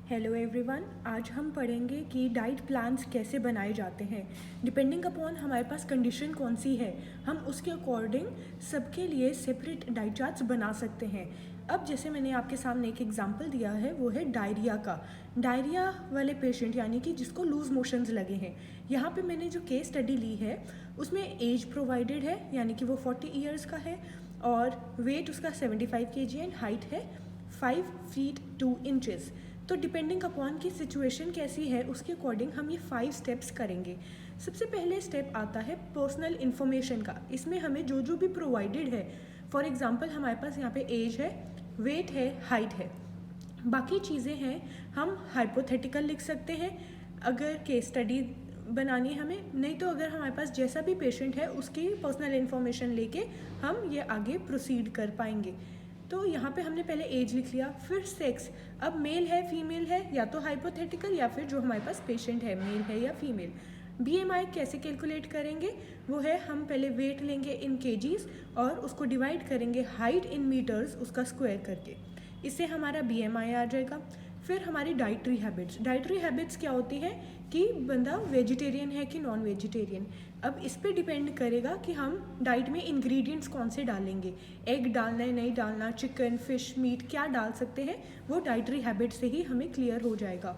Hello everyone, आज हम पढ़ेंगे कि डाइट प्लान्स कैसे बनाए जाते हैं। डिपेंडिंग अपॉन हमारे पास कंडीशन कौन सी है, हम उसके अकॉर्डिंग सबके लिए सेपरेट डाइट चार्ट्स बना सकते हैं। अब जैसे मैंने आपके सामने एक एग्जांपल दिया है, वो है डायरिया का। डायरिया वाले पेशेंट यानी कि जिसको लूज मोशंस लगे हैं, यहाँ पे मैंने जो केस स्टडी ली है उसमें एज प्रोवाइडेड है, यानी कि वो 40 ईयर्स का है और वेट उसका 75 kg एंड हाइट है 5 फीट 2 इंचेस। तो डिपेंडिंग अपॉन की सिचुएशन कैसी है उसके अकॉर्डिंग हम ये 5 स्टेप्स करेंगे। सबसे पहले स्टेप आता है पर्सनल इन्फॉर्मेशन का। इसमें हमें जो जो भी प्रोवाइडेड है, फॉर एग्जांपल हमारे पास यहाँ पे एज है, वेट है, हाइट है, बाकी चीज़ें हैं हम हाइपोथेटिकल लिख सकते हैं अगर केस स्टडी बनानी है हमें, नहीं तो अगर हमारे पास जैसा भी पेशेंट है उसकी पर्सनल इन्फॉर्मेशन लेके हम ये आगे प्रोसीड कर पाएंगे। तो यहाँ पे हमने पहले एज लिख लिया, फिर सेक्स। अब मेल है फीमेल है, या तो हाइपोथेटिकल या फिर जो हमारे पास पेशेंट है मेल है या फीमेल। BMI कैसे कैलकुलेट करेंगे, वो है हम पहले वेट लेंगे इन केजीज और उसको डिवाइड करेंगे हाइट इन मीटर्स उसका स्क्वायर करके, इससे हमारा BMI आ जाएगा। फिर हमारी डाइटरी हैबिट्स क्या होती हैं कि बंदा वेजिटेरियन है कि नॉन वेजिटेरियन। अब इस पे डिपेंड करेगा कि हम डाइट में इंग्रेडिएंट्स कौन से डालेंगे, एग डालना है नहीं डालना, चिकन फिश मीट क्या डाल सकते हैं, वो डाइटरी हैबिट से ही हमें क्लियर हो जाएगा।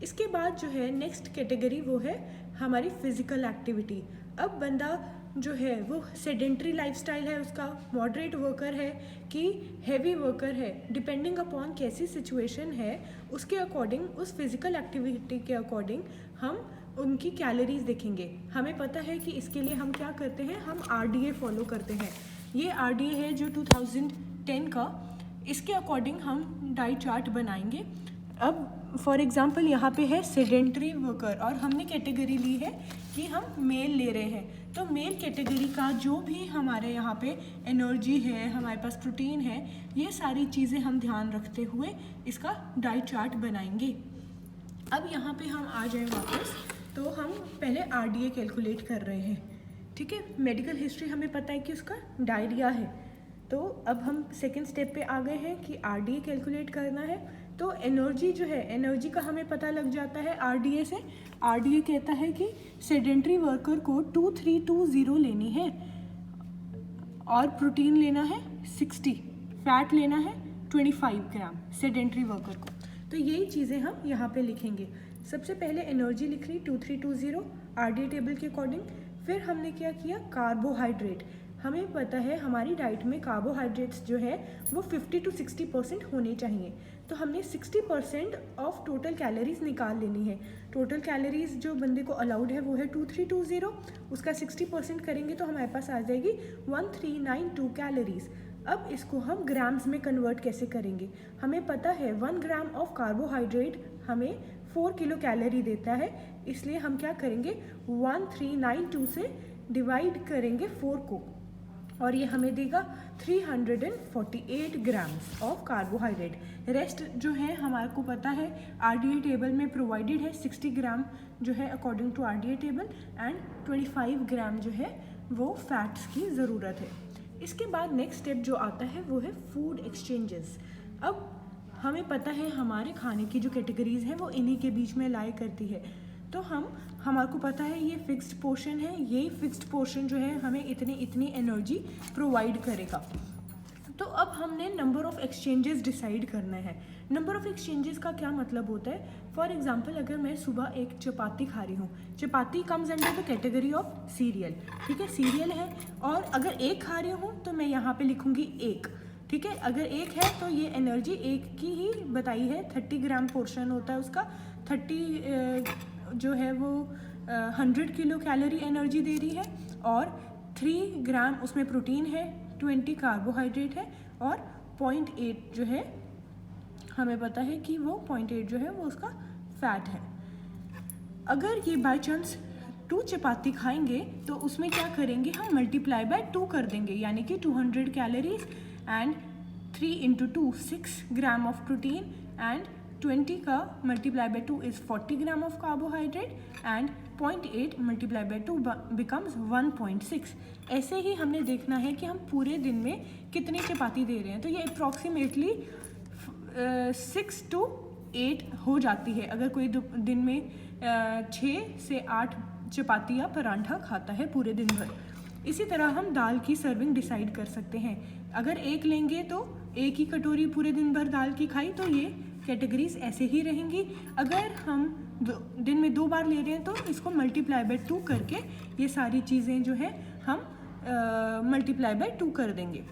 इसके बाद जो है नेक्स्ट कैटेगरी वो है हमारी फिजिकल एक्टिविटी। अब बंदा जो है वो सेडेंट्री लाइफस्टाइल है उसका, मॉडरेट वर्कर है कि हैवी वर्कर है, डिपेंडिंग अपॉन कैसी सिचुएशन है उसके अकॉर्डिंग, उस फिजिकल एक्टिविटी के अकॉर्डिंग हम उनकी कैलोरीज देखेंगे। हमें पता है कि इसके लिए हम क्या करते हैं, हम RDA फॉलो करते हैं। ये RDA है जो 2010 का, इसके अकॉर्डिंग हम डाइट चार्ट बनाएंगे। अब फॉर एग्जांपल यहाँ पे है सेडेंट्री वर्कर और हमने कैटेगरी ली है कि हम मेल ले रहे हैं, तो मेल कैटेगरी का जो भी हमारे यहाँ पे एनर्जी है, हमारे पास प्रोटीन है, ये सारी चीज़ें हम ध्यान रखते हुए इसका डाइट चार्ट बनाएंगे। अब यहाँ पे हम आ जाए वापस, तो हम पहले RDA कैलकुलेट कर रहे हैं, ठीक है। मेडिकल हिस्ट्री हमें पता है कि उसका डायरिया है, तो अब हम सेकेंड स्टेप पे आ गए हैं कि RDA कैलकुलेट करना है। तो एनर्जी जो है, एनर्जी का हमें पता लग जाता है RDA से। RDA कहता है कि सेडेंट्री वर्कर को 2320 लेनी है और प्रोटीन लेना है 60, फैट लेना है 25 ग्राम सेडेंट्री वर्कर को। तो यही चीज़ें हम यहाँ पे लिखेंगे। सबसे पहले एनर्जी लिख ली 2320 RDA टेबल के अकॉर्डिंग। फिर हमने क्या किया, कार्बोहाइड्रेट। हमें पता है हमारी डाइट में कार्बोहाइड्रेट्स जो है वो 50 to 60% होने चाहिए, तो हमने 60% ऑफ टोटल कैलोरीज निकाल लेनी है। टोटल कैलोरीज जो बंदे को अलाउड है वो है 2320, उसका 60% करेंगे तो हमारे पास आ जाएगी 1392 कैलोरीज। अब इसको हम ग्राम्स में कन्वर्ट कैसे करेंगे, हमें पता है 1 ग्राम ऑफ कार्बोहाइड्रेट हमें 4 किलो कैलोरी देता है, इसलिए हम क्या करेंगे 1392 से डिवाइड करेंगे 4 को और ये हमें देगा 348 ग्राम्स ऑफ कार्बोहाइड्रेट। रेस्ट जो है हमारे को पता है RDA टेबल में प्रोवाइडेड है 60 ग्राम जो है according to RDA table and 25 gram जो है वो फैट्स की ज़रूरत है। इसके बाद नेक्स्ट स्टेप जो आता है वो है फूड एक्सचेंजेस। अब हमें पता है हमारे खाने की जो कैटेगरीज हैं वो इन्हीं के बीच में लाई करती है, तो हमारे को पता है ये फिक्स्ड पोर्शन है, ये फिक्स्ड पोर्शन जो है हमें इतनी एनर्जी प्रोवाइड करेगा। तो अब हमने नंबर ऑफ़ एक्सचेंजेस डिसाइड करना है। नंबर ऑफ़ एक्सचेंजेस का क्या मतलब होता है, फॉर एग्जांपल अगर मैं सुबह एक चपाती खा रही हूँ, chapati comes under the category of cereal, ठीक है, सीरियल है, और अगर एक खा रही हूँ तो मैं यहाँ पे लिखूँगी एक, ठीक है। अगर एक है तो ये एनर्जी एक की ही बताई है, 30 ग्राम पोर्शन होता है उसका, 30 जो है वो 100 किलो कैलोरी एनर्जी दे रही है और 3 ग्राम उसमें प्रोटीन है, 20 कार्बोहाइड्रेट है और 0.8 जो है हमें पता है कि वो 0.8 जो है वो उसका फैट है। अगर ये बाय चांस 2 चपाती खाएंगे तो उसमें क्या करेंगे, हम मल्टीप्लाई बाय 2 कर देंगे, यानी कि 200 calories and 3 into 2 6 gram of protein and 20 का multiply by 2 is 40 gram of carbohydrate and 0.8 multiply by 2 becomes 1.6। ऐसे ही हमने देखना है कि हम पूरे दिन में कितनी चपाती दे रहे हैं, तो ये अप्रॉक्सीमेटली 6 to 8 हो जाती है अगर कोई दिन में 6 से 8 चपाती या परांठा खाता है पूरे दिन भर। इसी तरह हम दाल की सर्विंग डिसाइड कर सकते हैं। अगर 1 लेंगे तो 1 ही कटोरी पूरे दिन भर दाल की खाई, तो ये कैटेगरीज ऐसे ही रहेंगी। अगर हम दिन में 2 बार ले रहे हैं तो इसको मल्टीप्लाई बाय 2 करके ये सारी चीज़ें जो है हम मल्टीप्लाई बाय 2 कर देंगे।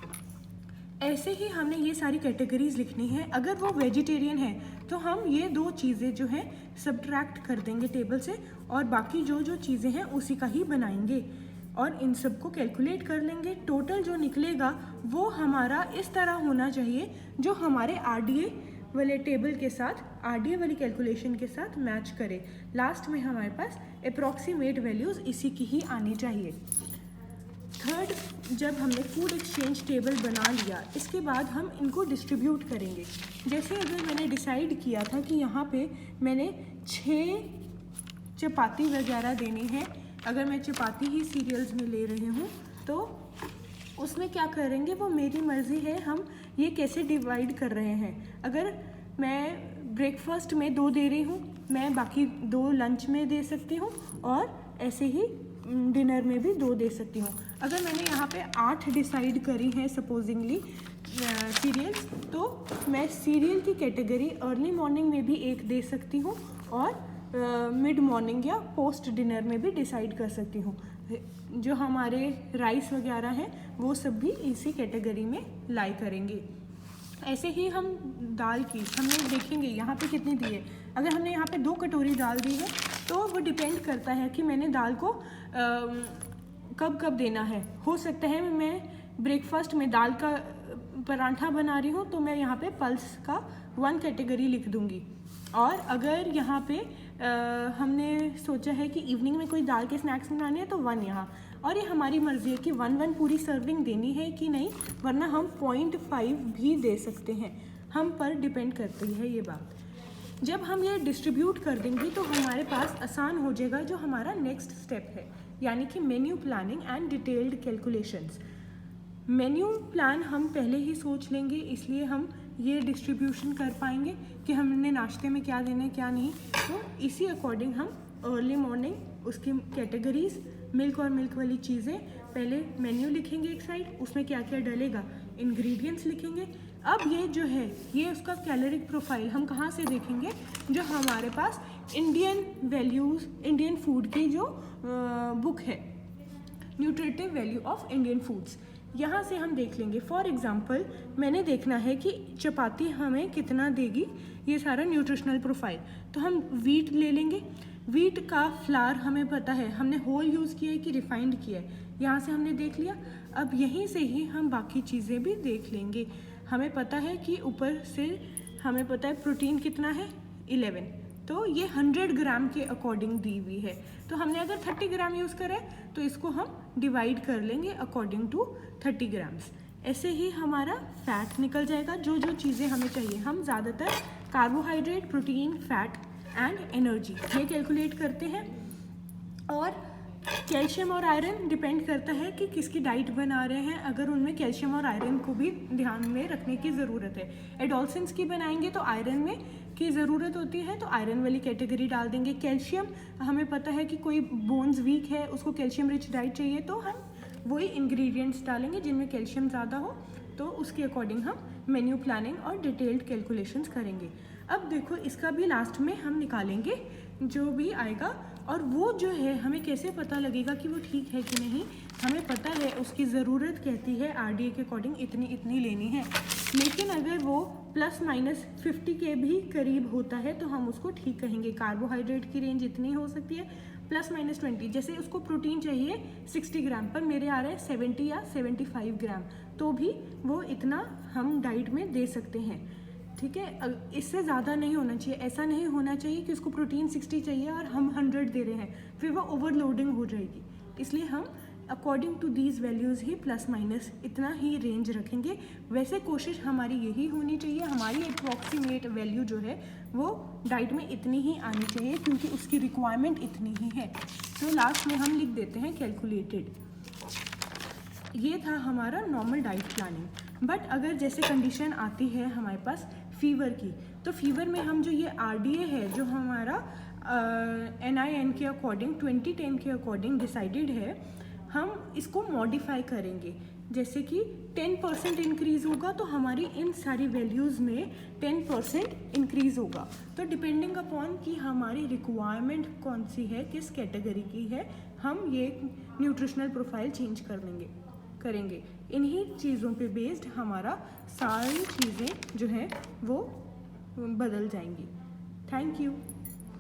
ऐसे ही हमने ये सारी कैटेगरीज लिखनी है। अगर वो वेजिटेरियन है तो हम ये 2 चीज़ें जो हैं सब्ट्रैक्ट कर देंगे टेबल से, और बाकी जो चीज़ें हैं उसी का ही बनाएंगे और इन सब को कैलकुलेट कर लेंगे। टोटल जो निकलेगा वो हमारा इस तरह होना चाहिए जो हमारे आरडीए वाले टेबल के साथ, आरडीए वाली कैलकुलेशन के साथ मैच करे। लास्ट में हमारे पास अप्रॉक्सीमेट वैल्यूज़ इसी की ही आनी चाहिए। थर्ड, जब हमने फूड एक्सचेंज टेबल बना लिया, इसके बाद हम इनको डिस्ट्रीब्यूट करेंगे। जैसे अगर मैंने डिसाइड किया था कि यहाँ पे मैंने 6 चपाती वगैरह देनी है, अगर मैं चपाती ही सीरियल्स में ले रही हूँ तो उसमें क्या करेंगे वो मेरी मर्ज़ी है, हम ये कैसे डिवाइड कर रहे हैं। अगर मैं ब्रेकफास्ट में 2 दे रही हूँ, मैं बाकी 2 लंच में दे सकती हूँ और ऐसे ही डिनर में भी 2 दे सकती हूँ। अगर मैंने यहाँ पे 8 डिसाइड करी हैं सपोजिंगली सीरियल्स, तो मैं सीरियल की कैटेगरी अर्ली मॉर्निंग में भी 1 दे सकती हूँ और मिड मॉर्निंग या पोस्ट डिनर में भी डिसाइड कर सकती हूँ। जो हमारे राइस वगैरह हैं वो सब भी इसी कैटेगरी में लाई करेंगे। ऐसे ही हम दाल की हमने देखेंगे यहाँ पे कितनी दी है। अगर हमने यहाँ पे 2 कटोरी दाल दी है तो वो डिपेंड करता है कि मैंने दाल को कब कब देना है। हो सकता है मैं ब्रेकफास्ट में दाल का परांठा बना रही हूँ तो मैं यहाँ पे पल्स का 1 कैटेगरी लिख दूँगी, और अगर यहाँ पे हमने सोचा है कि इवनिंग में कोई दाल के स्नैक्स बनाने हैं तो 1 यहाँ। और ये हमारी मर्ज़ी है कि 1 पूरी सर्विंग देनी है कि नहीं, वरना हम 0.5 भी दे सकते हैं, हम पर डिपेंड करती है ये बात। जब हम ये डिस्ट्रीब्यूट कर देंगे तो हमारे पास आसान हो जाएगा जो हमारा नेक्स्ट स्टेप है, यानी कि menu planning and detailed calculations. Menu plan हम पहले ही सोच लेंगे, इसलिए हम ये डिस्ट्रीब्यूशन कर पाएंगे कि हमने नाश्ते में क्या देना है क्या नहीं। तो इसी अकॉर्डिंग हम अर्ली मॉर्निंग उसकी कैटेगरीज, मिल्क और मिल्क वाली चीज़ें, पहले मेन्यू लिखेंगे एक साइड, उसमें क्या क्या डलेगा, इंग्रेडिएंट्स लिखेंगे। अब ये जो है ये उसका कैलोरिक प्रोफाइल हम कहाँ से देखेंगे, जो हमारे पास इंडियन वैल्यूज़, इंडियन फूड की जो बुक है, nutritive value of Indian foods, यहाँ से हम देख लेंगे। फॉर एग्जांपल मैंने देखना है कि चपाती हमें कितना देगी, ये सारा न्यूट्रिशनल प्रोफाइल। तो हम वीट ले लेंगे। वीट का फ्लावर हमें पता है, हमने होल यूज़ किया है कि रिफाइंड किया है, यहाँ से हमने देख लिया। अब यहीं से ही हम बाकी चीज़ें भी देख लेंगे। हमें पता है कि ऊपर से हमें पता है प्रोटीन कितना है 11, तो ये 100 ग्राम के अकॉर्डिंग दी हुई है। तो हमने अगर 30 ग्राम यूज़ करें तो इसको हम डिवाइड कर लेंगे अकॉर्डिंग टू 30 ग्राम्स। ऐसे ही हमारा फैट निकल जाएगा, जो जो चीज़ें हमें चाहिए। हम ज़्यादातर carbohydrate, protein, fat and energy ये कैलकुलेट करते हैं, और कैल्शियम और आयरन डिपेंड करता है कि किसकी डाइट बना रहे हैं। अगर उनमें कैल्शियम और आयरन को भी ध्यान में रखने की ज़रूरत है। एडोलसेंस की बनाएंगे तो आयरन में की ज़रूरत होती है, तो आयरन वाली कैटेगरी डाल देंगे। कैल्शियम हमें पता है कि कोई बोन्स वीक है, उसको कैल्शियम रिच डाइट चाहिए, तो हम वही इंग्रेडिएंट्स डालेंगे जिनमें कैल्शियम ज़्यादा हो, तो उसके अकॉर्डिंग हम मेन्यू प्लानिंग और डिटेल्ड कैलकुलेशंस करेंगे। अब देखो इसका भी लास्ट में हम निकालेंगे जो भी आएगा, और वो जो है हमें कैसे पता लगेगा कि वो ठीक है कि नहीं। हमें पता है उसकी ज़रूरत कहती है आरडीए के अकॉर्डिंग इतनी इतनी लेनी है, लेकिन अगर वो ±50 के भी करीब होता है तो हम उसको ठीक कहेंगे। कार्बोहाइड्रेट की रेंज इतनी हो सकती है ±20, जैसे उसको प्रोटीन चाहिए 60 ग्राम पर मेरे आ रहे हैं 70 या 75 ग्राम, तो भी वो इतना हम डाइट में दे सकते हैं। ठीक है, इससे ज़्यादा नहीं होना चाहिए। ऐसा नहीं होना चाहिए कि उसको प्रोटीन 60 चाहिए और हम 100 दे रहे हैं, फिर वो ओवरलोडिंग हो जाएगी। इसलिए हम अकॉर्डिंग टू दीज वैल्यूज़ ही ± इतना ही रेंज रखेंगे। वैसे कोशिश हमारी यही होनी चाहिए, हमारी अप्रॉक्सीमेट वैल्यू जो है वो डाइट में इतनी ही आनी चाहिए, क्योंकि उसकी रिक्वायरमेंट इतनी ही है। तो लास्ट में हम लिख देते हैं कैलकुलेटेड। ये था हमारा नॉर्मल डाइट प्लानिंग। बट अगर जैसे कंडीशन आती है हमारे पास फीवर की, तो फीवर में हम जो ये RDA है जो हमारा NIN के अकॉर्डिंग 2010 के अकॉर्डिंग डिसाइडेड है, हम इसको मॉडिफाई करेंगे। जैसे कि 10% इंक्रीज़ होगा तो हमारी इन सारी वैल्यूज़ में 10% इंक्रीज़ होगा। तो डिपेंडिंग अपॉन कि हमारी रिक्वायरमेंट कौन सी है, किस कैटेगरी की है, हम ये न्यूट्रिशनल प्रोफाइल चेंज करेंगे। इन्हीं चीज़ों पे बेस्ड हमारा सारी चीज़ें जो हैं वो बदल जाएंगी। Thank you.